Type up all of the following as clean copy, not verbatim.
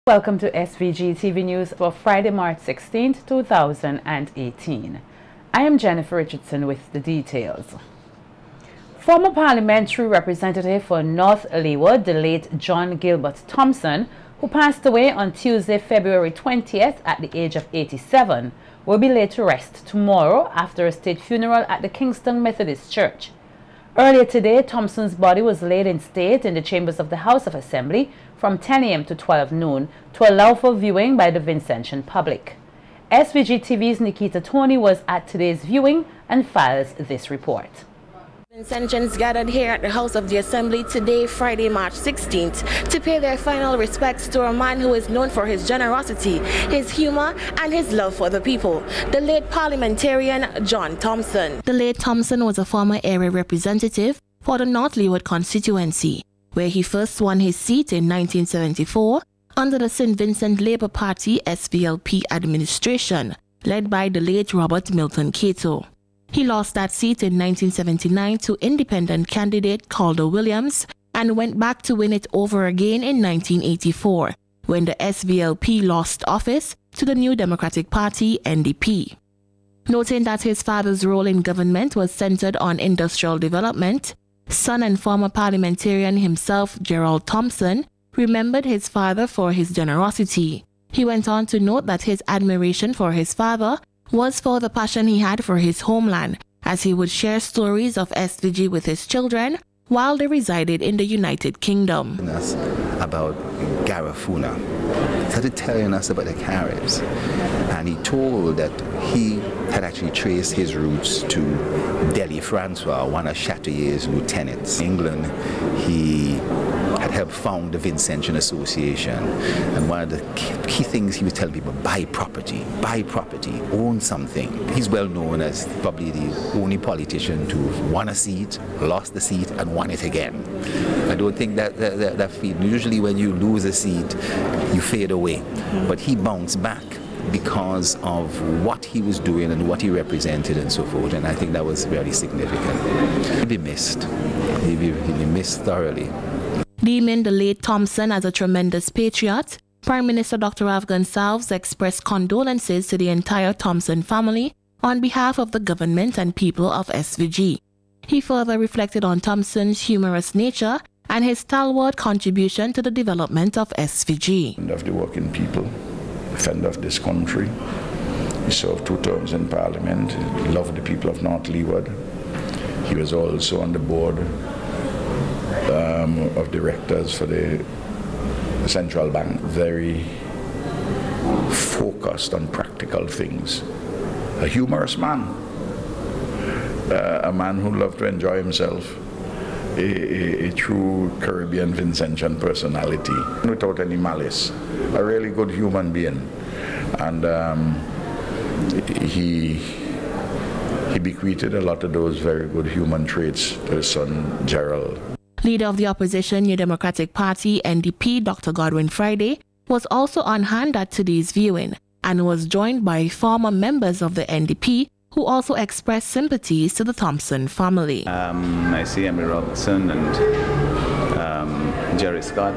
Welcome to SVG-TV News for Friday, March 16, 2018. I am Jennifer Richardson with the details. Former parliamentary representative for North Leeward, the late John Gilbert Thompson, who passed away on Tuesday, February 20th at the age of 87, will be laid to rest tomorrow after a state funeral at the Kingston Methodist Church. Earlier today, Thompson's body was laid in state in the chambers of the House of Assembly from 10 a.m. to 12 noon to allow for viewing by the Vincentian public. SVG-TV's Nikita Tony was at today's viewing and files this report. Vincentians gathered here at the House of the Assembly today, Friday, March 16th, to pay their final respects to a man who is known for his generosity, his humor, and his love for the people, the late parliamentarian John Thompson. The late Thompson was a former area representative for the North Leeward constituency, where he first won his seat in 1974 under the St. Vincent Labour Party SVLP administration, led by the late Robert Milton Cato. He lost that seat in 1979 to independent candidate Calder Williams and went back to win it over again in 1984, when the SVLP lost office to the New Democratic Party NDP. Noting that his father's role in government was centered on industrial development, son and former parliamentarian himself, Gerald Thompson, remembered his father for his generosity. He went on to note that his admiration for his father was for the passion he had for his homeland, as he would share stories of SVG with his children while they resided in the United Kingdom. About Garifuna, started telling us about the Caribs, and he told that he had actually traced his roots to Deli Francois, one of Chatillier's lieutenants. In England, he had helped found the Vincentian Association, and one of the key things he was telling people: buy property, own something. He's well known as probably the only politician to have won a seat, lost the seat, and won it again. I don't think that feeling. Usually when you lose a seat, you fade away, but he bounced back because of what he was doing and what he represented and so forth, and I think that was very significant. He'll be missed. He'll be missed thoroughly. Deeming the late Thompson as a tremendous patriot, Prime Minister Dr. Gonzalez expressed condolences to the entire Thompson family on behalf of the government and people of SVG. He further reflected on Thompson's humorous nature and his stalwart contribution to the development of SVG. Of the working people, defender of this country. He served 2 terms in Parliament. He loved the people of North Leeward. He was also on the board of directors for the central bank. Very focused on practical things. A humorous man. A man who loved to enjoy himself. A true Caribbean Vincentian personality, without any malice. A really good human being. And he bequeathed a lot of those very good human traits to his son Gerald. Leader of the opposition New Democratic Party NDP, Dr. Godwin Friday, was also on hand at today's viewing and was joined by former members of the NDP who also expressed sympathies to the Thompson family. I see Emily Robertson and Jerry Scott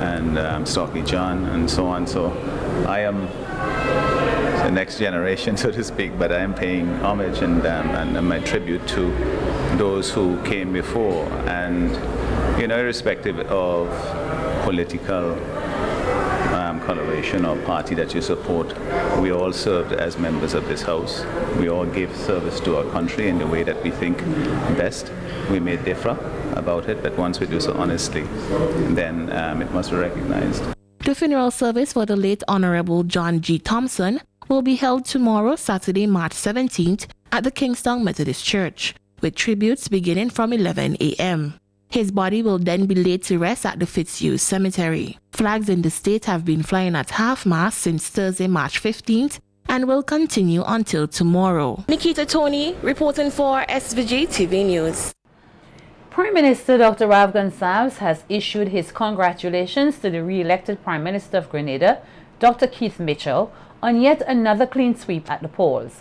and Stocky John and so on. So I am the next generation, so to speak, but I am paying homage and my tribute to those who came before. And, you know, irrespective of political coloration or party that you support, we all served as members of this House. We all give service to our country in the way that we think best. We may differ about it, but once we do so honestly, then it must be recognized. The funeral service for the late Honorable John G. Thompson will be held tomorrow, Saturday, March 17th, at the Kingston Methodist Church, with tributes beginning from 11 a.m. His body will then be laid to rest at the Fitzhugh Cemetery. Flags in the state have been flying at half-mast since Thursday, March 15th, and will continue until tomorrow. Nikita Tony, reporting for SVG-TV News. Prime Minister Dr. Gonzalez has issued his congratulations to the re-elected Prime Minister of Grenada, Dr. Keith Mitchell, on yet another clean sweep at the polls.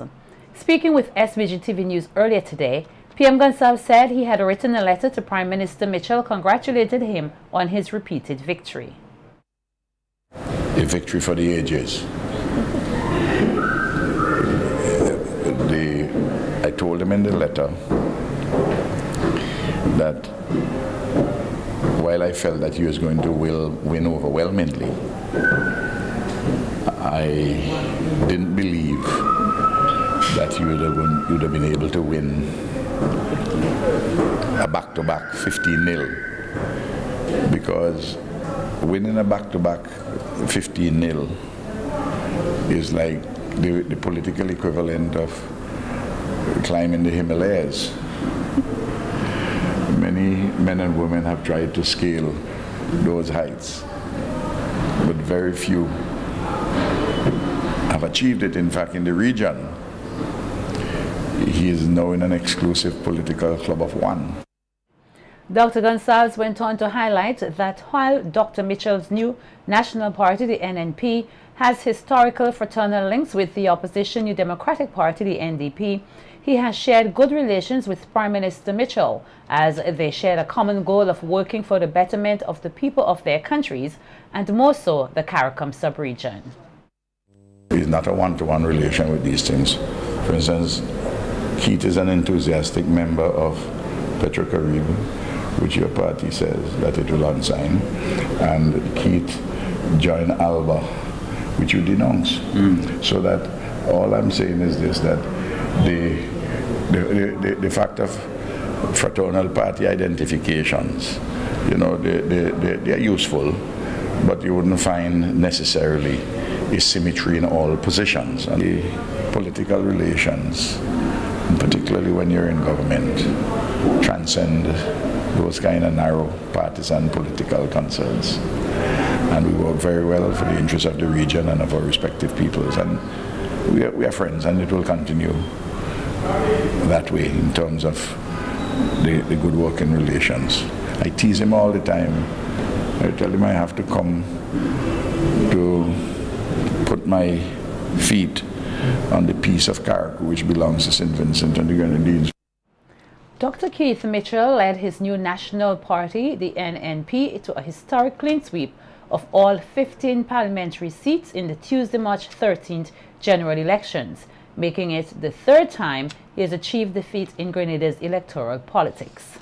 Speaking with SVG-TV News earlier today, PM Gonzalez said he had written a letter to Prime Minister Mitchell congratulating him on his repeated victory. a victory for the ages. I told him in the letter that while I felt that he was going to win overwhelmingly, I didn't believe that he would have been able to win a back-to-back 15-0, because winning a back-to-back 15-0 is like the political equivalent of climbing the Himalayas. Many men and women have tried to scale those heights, but very few have achieved it. In fact, in the region, he is now in an exclusive political club of one. Dr. Gonzalez went on to highlight that while Dr. Mitchell's new national party, the NNP, has historical fraternal links with the opposition New Democratic Party, the NDP, he has shared good relations with Prime Minister Mitchell, as they shared a common goal of working for the betterment of the people of their countries, and more so the CARICOM sub-region. It's not a one-to-one relation with these things. For instance, Keith is an enthusiastic member of Petro-Caribbean, which your party says that it will unsign, and Keith joined ALBA, which you denounce. So that all I'm saying is this, that the fact of fraternal party identifications, you know, they're useful, but you wouldn't find necessarily a symmetry in all positions. And the political relations, particularly when you're in government, transcend those kind of narrow partisan political concerns. And we work very well for the interests of the region and of our respective peoples. And we are friends, and it will continue that way in terms of the good working relations. I tease him all the time. I tell him I have to come to put my feet on the piece of Carriacou which belongs to St. Vincent and the Grenadines. Dr. Keith Mitchell led his new national party, the NNP, to a historic clean sweep of all 15 parliamentary seats in the Tuesday, March 13th general elections, making it the third time he has achieved defeat in Grenada's electoral politics.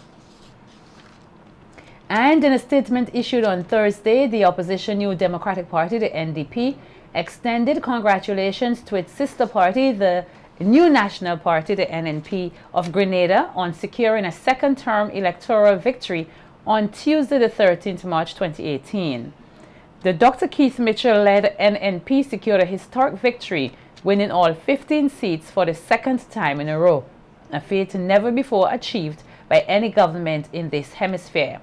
And in a statement issued on Thursday, the opposition New Democratic Party, the NDP, extended congratulations to its sister party, the New National Party, the NNP of Grenada, on securing a second-term electoral victory on Tuesday, the 13th March 2018. The Dr. Keith Mitchell-led NNP secured a historic victory, winning all 15 seats for the second time in a row, a feat never before achieved by any government in this hemisphere.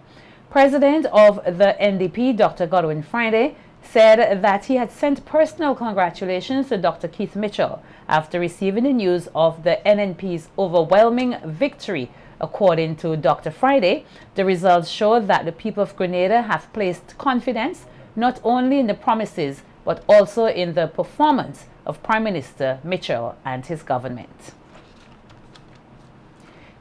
President of the NDP, Dr. Godwin Friday, said that he had sent personal congratulations to Dr. Keith Mitchell after receiving the news of the NNP's overwhelming victory. According to Dr. Friday, the results show that the people of Grenada have placed confidence not only in the promises but also in the performance of Prime Minister Mitchell and his government.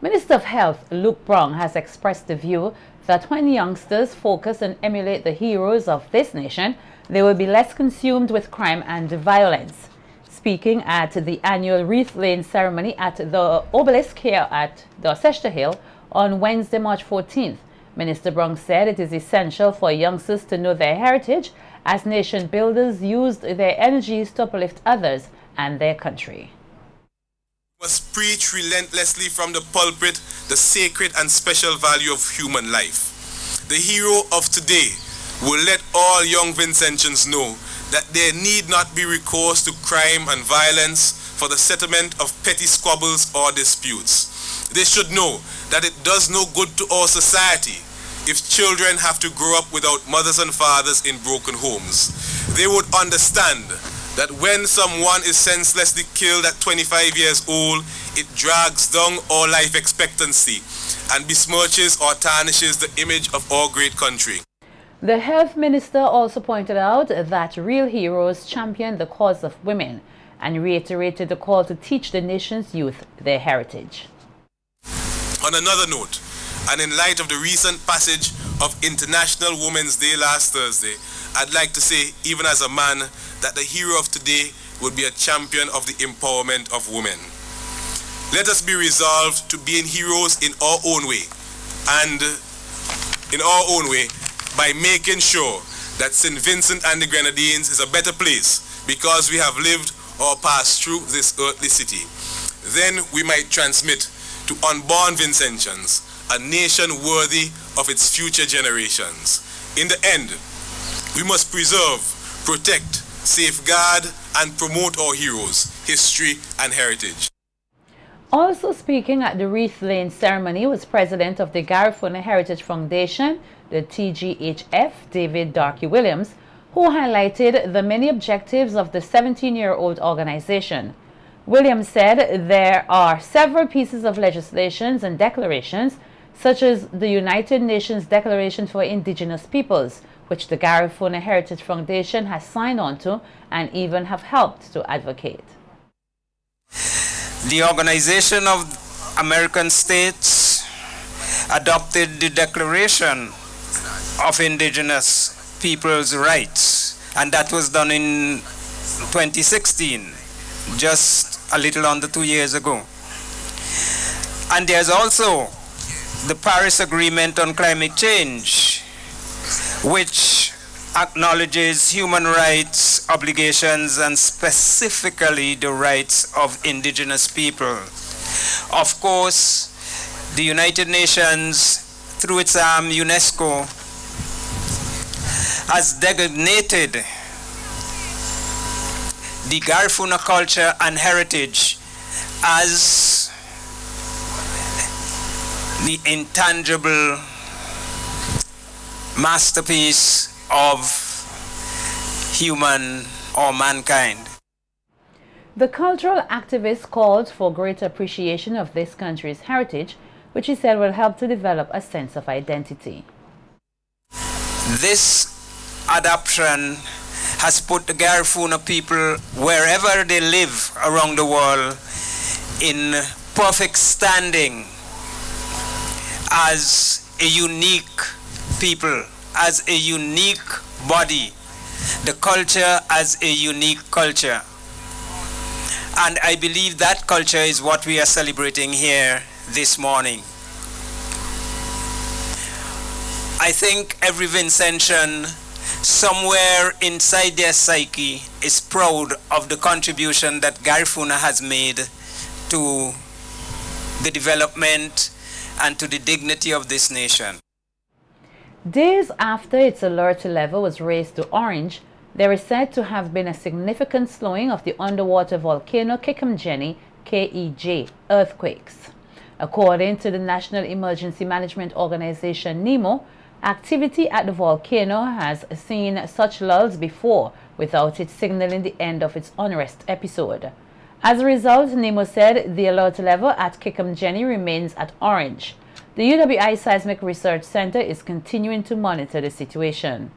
Minister of Health Luke Brown has expressed the view that when youngsters focus and emulate the heroes of this nation, they will be less consumed with crime and violence. Speaking at the annual wreath laying ceremony at the obelisk here at Dorchester Hill on Wednesday, March 14th, Minister Brown said it is essential for youngsters to know their heritage as nation builders used their energies to uplift others and their country. We must preach relentlessly from the pulpit the sacred and special value of human life. The hero of today will let all young Vincentians know that there need not be recourse to crime and violence for the settlement of petty squabbles or disputes. They should know that it does no good to our society if children have to grow up without mothers and fathers in broken homes. They would understand that when someone is senselessly killed at 25 years old, it drags down our life expectancy and besmirches or tarnishes the image of our great country. The health minister also pointed out that real heroes champion the cause of women and reiterated the call to teach the nation's youth their heritage. On another note, and in light of the recent passage of International Women's Day last Thursday, I'd like to say, even as a man, that the hero of today would be a champion of the empowerment of women. Let us be resolved to being heroes in our own way, and in our own way by making sure that St. Vincent and the Grenadines is a better place because we have lived or passed through this earthly city. Then we might transmit to unborn Vincentians a nation worthy of its future generations. In the end, we must preserve, protect, safeguard, and promote our heroes, history, and heritage. Also speaking at the wreath laying ceremony was President of the Garifuna Heritage Foundation, the TGHF, David Darky Williams, who highlighted the many objectives of the 17-year-old organization. Williams said there are several pieces of legislation and declarations, such as the United Nations Declaration for Indigenous Peoples, which the Garifuna Heritage Foundation has signed on to and even have helped to advocate. The Organization of American States adopted the Declaration of Indigenous Peoples' Rights, and that was done in 2016, just a little under 2 years ago. And there's also the Paris Agreement on Climate Change, which acknowledges human rights obligations and specifically the rights of indigenous people. Of course, the United Nations, through its arm UNESCO, has designated the Garifuna culture and heritage as the intangible masterpiece of human or mankind. The cultural activist called for greater appreciation of this country's heritage, which he said will help to develop a sense of identity. This adoption has put the Garifuna people, wherever they live around the world, in perfect standing as a unique people, as a unique body, the culture as a unique culture. And I believe that culture is what we are celebrating here this morning. I think every Vincentian, somewhere inside their psyche, is proud of the contribution that Garifuna has made to the development and to the dignity of this nation. Days after its alert level was raised to orange, there is said to have been a significant slowing of the underwater volcano Kikumjeni KEJ earthquakes. According to the National Emergency Management Organization NEMO, activity at the volcano has seen such lulls before without it signaling the end of its unrest episode. As a result, NEMO said the alert level at Kikumjeni remains at orange. The UWI Seismic Research Center is continuing to monitor the situation.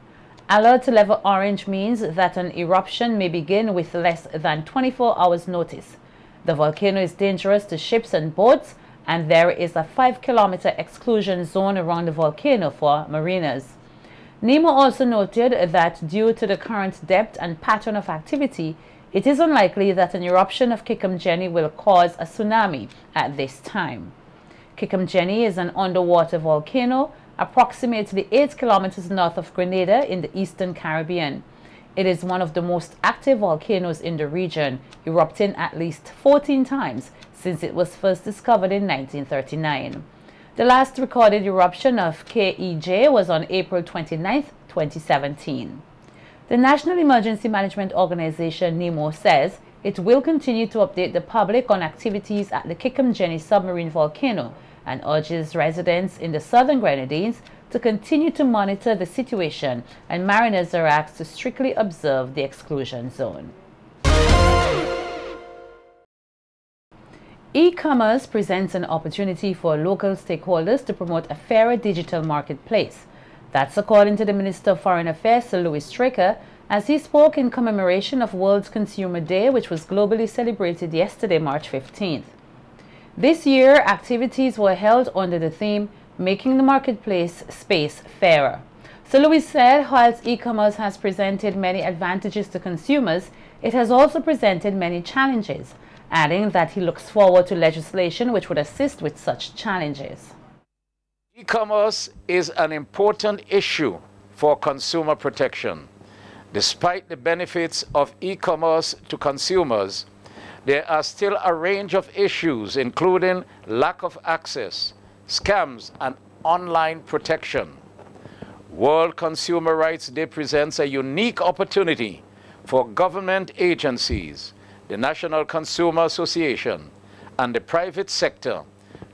Alert level orange means that an eruption may begin with less than 24 hours notice. The volcano is dangerous to ships and boats, and there is a 5-kilometer exclusion zone around the volcano for mariners. NEMO also noted that due to the current depth and pattern of activity, it is unlikely that an eruption of Kikumjeni will cause a tsunami at this time. Kikumjeni is an underwater volcano approximately 8 kilometers north of Grenada in the Eastern Caribbean. It is one of the most active volcanoes in the region, erupting at least 14 times since it was first discovered in 1939. The last recorded eruption of KEJ was on April 29, 2017. The National Emergency Management Organization NEMO says it will continue to update the public on activities at the Kikumjeni submarine volcano and urges residents in the southern Grenadines to continue to monitor the situation, and mariners are asked to strictly observe the exclusion zone. E-commerce presents an opportunity for local stakeholders to promote a fairer digital marketplace. That's according to the Minister of Foreign Affairs, Sir Louis Straker, as he spoke in commemoration of World Consumer Day, which was globally celebrated yesterday, March 15th. This year, activities were held under the theme, Making the Marketplace Space Fairer. So Louis said, whilst e-commerce has presented many advantages to consumers, it has also presented many challenges, adding that he looks forward to legislation which would assist with such challenges. E-commerce is an important issue for consumer protection. Despite the benefits of e-commerce to consumers, there are still a range of issues, including lack of access, scams, and online protection. World Consumer Rights Day presents a unique opportunity for government agencies, the National Consumer Association, and the private sector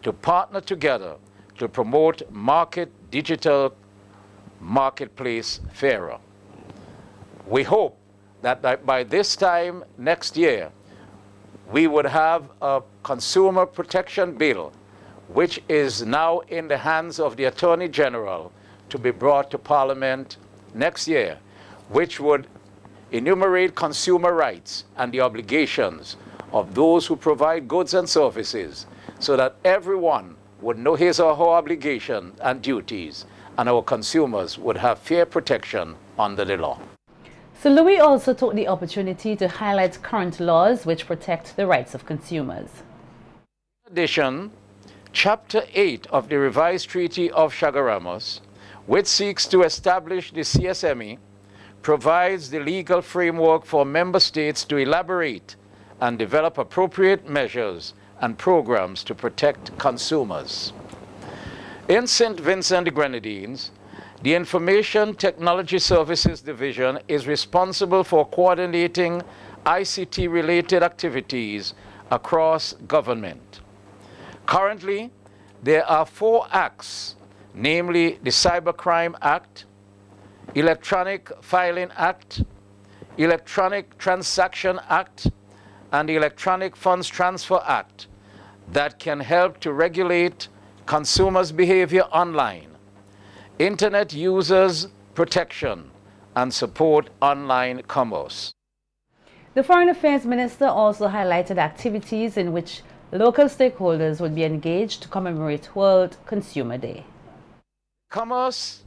to partner together to promote digital marketplace fairer. We hope that by this time next year, we would have a consumer protection bill, which is now in the hands of the Attorney General, to be brought to Parliament next year, which would enumerate consumer rights and the obligations of those who provide goods and services, so that everyone would know his or her obligation and duties, and our consumers would have fair protection under the law. So Louis also took the opportunity to highlight current laws which protect the rights of consumers. In addition, Chapter 8 of the revised Treaty of Chaguaramas, which seeks to establish the CSME, provides the legal framework for member states to elaborate and develop appropriate measures and programs to protect consumers. In St. Vincent the Grenadines, the Information Technology Services Division is responsible for coordinating ICT-related activities across government. Currently, there are 4 acts, namely the Cybercrime Act, Electronic Filing Act, Electronic Transaction Act, and the Electronic Funds Transfer Act, that can help to regulate consumers' behavior online, internet users' protection, and support online commerce. The Foreign Affairs Minister also highlighted activities in which local stakeholders would be engaged to commemorate World Consumer Day. Commerce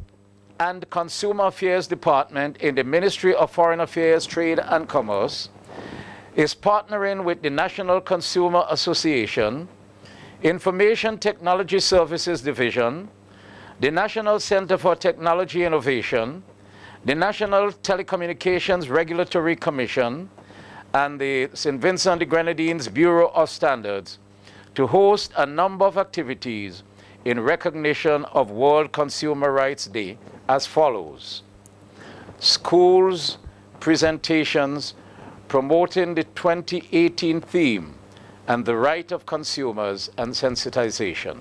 and Consumer Affairs Department in the Ministry of Foreign Affairs, Trade and Commerce is partnering with the National Consumer Association, Information Technology Services Division, the National Center for Technology Innovation, the National Telecommunications Regulatory Commission, and the St. Vincent the Grenadines Bureau of Standards to host a number of activities in recognition of World Consumer Rights Day as follows: schools, presentations promoting the 2018 theme and the right of consumers and sensitization,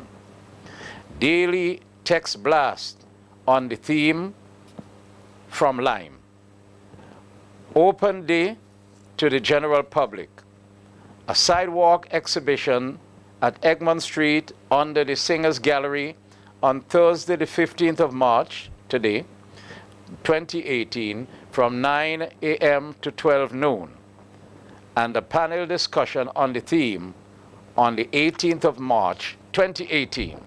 daily text blast on the theme from Lime, open day to the general public, a sidewalk exhibition at Egmont Street under the Singers Gallery on Thursday the 15th of March, today, 2018, from 9 a.m. to 12 noon, and a panel discussion on the theme on the 18th of March, 2018.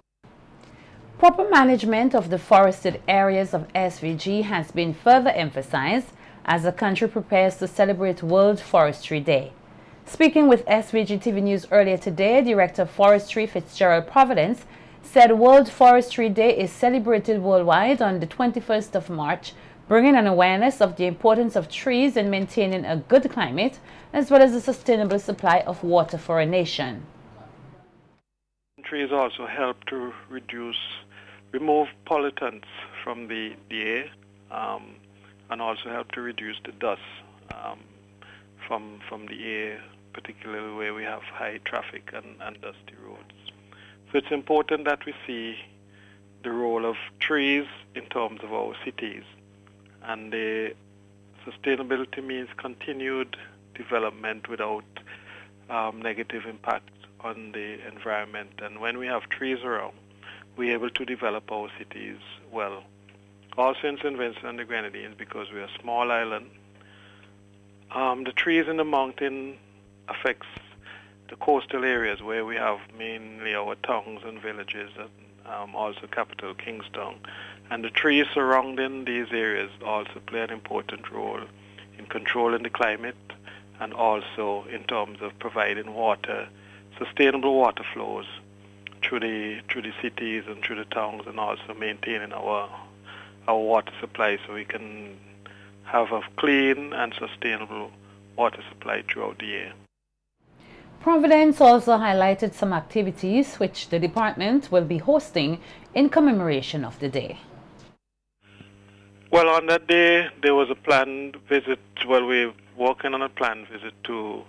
Proper management of the forested areas of SVG has been further emphasized as the country prepares to celebrate World Forestry Day. Speaking with SVG-TV News earlier today, Director of Forestry Fitzgerald Providence said World Forestry Day is celebrated worldwide on the 21st of March, bringing an awareness of the importance of trees in maintaining a good climate, as well as a sustainable supply of water for a nation. Trees also help to remove pollutants from the air, and also help to reduce the dust from the air, particularly where we have high traffic and dusty roads. So it's important that we see the role of trees in terms of our cities. And the sustainability means continued development without negative impact on the environment. And when we have trees around, we're able to develop our cities well. Also in St. Vincent and the Grenadines, because we're a small island, the trees in the mountain affects the coastal areas where we have mainly our towns and villages also capital Kingston. And the trees surrounding these areas also play an important role in controlling the climate and also in terms of providing water, sustainable water flows through the cities and through the towns, and also maintaining our water supply so we can have a clean and sustainable water supply throughout the year. Providence also highlighted some activities which the department will be hosting in commemoration of the day. Well, on that day, there was a planned visit. Well, we're working on a planned visit to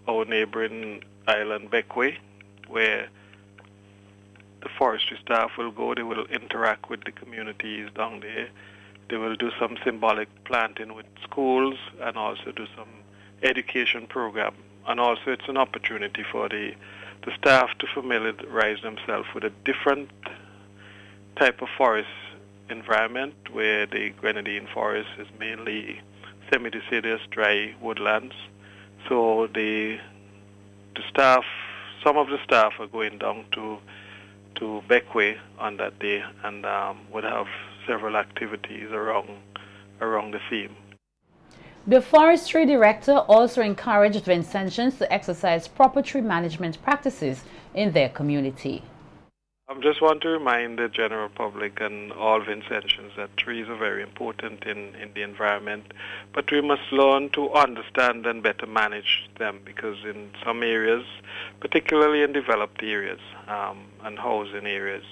our neighboring island, Beckway, where the forestry staff will go. They will interact with the communities down there. They will do some symbolic planting with schools and also do some education program. And also it's an opportunity for the staff to familiarize themselves with a different type of forest environment, where the Grenadine forest is mainly semi-deciduous dry woodlands. So the staff, some of the staff are going down to Beckway on that day and would have several activities around the theme. The Forestry Director also encouraged Vincentians to exercise proper tree management practices in their community. I just want to remind the general public and all Vincentians that trees are very important in the environment, but we must learn to understand and better manage them, because in some areas, particularly in developed areas and housing areas,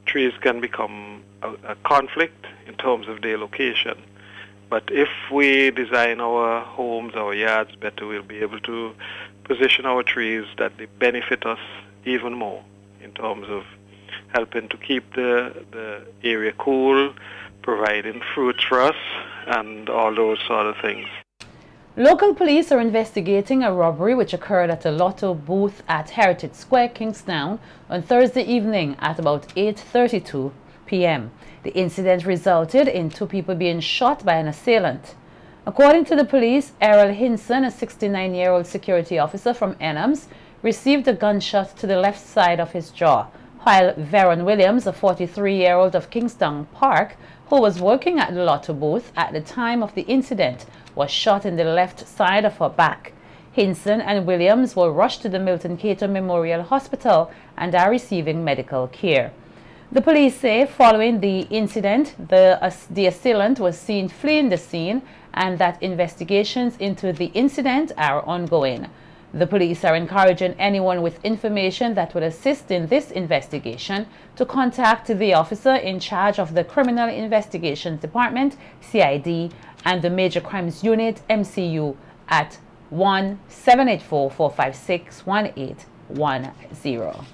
trees can become a conflict in terms of their location. But if we design our homes, our yards better, we'll be able to position our trees that they benefit us even more in terms of helping to keep the area cool, providing fruits for us, and all those sort of things. Local police are investigating a robbery which occurred at a lotto booth at Heritage Square, Kingstown, on Thursday evening at about 8:32 p.m. The incident resulted in 2 people being shot by an assailant. According to the police, Errol Hinson, a 69-year-old security officer from Enhams, received a gunshot to the left side of his jaw, while Veron Williams, a 43-year-old of Kingston Park, who was working at the lotto booth at the time of the incident, was shot in the left side of her back. Hinson and Williams were rushed to the Milton Cato Memorial Hospital and are receiving medical care. The police say following the incident, the assailant was seen fleeing the scene and that investigations into the incident are ongoing. The police are encouraging anyone with information that would assist in this investigation to contact the officer in charge of the Criminal Investigations Department, CID, and the Major Crimes Unit, MCU, at 1-784-456-1810.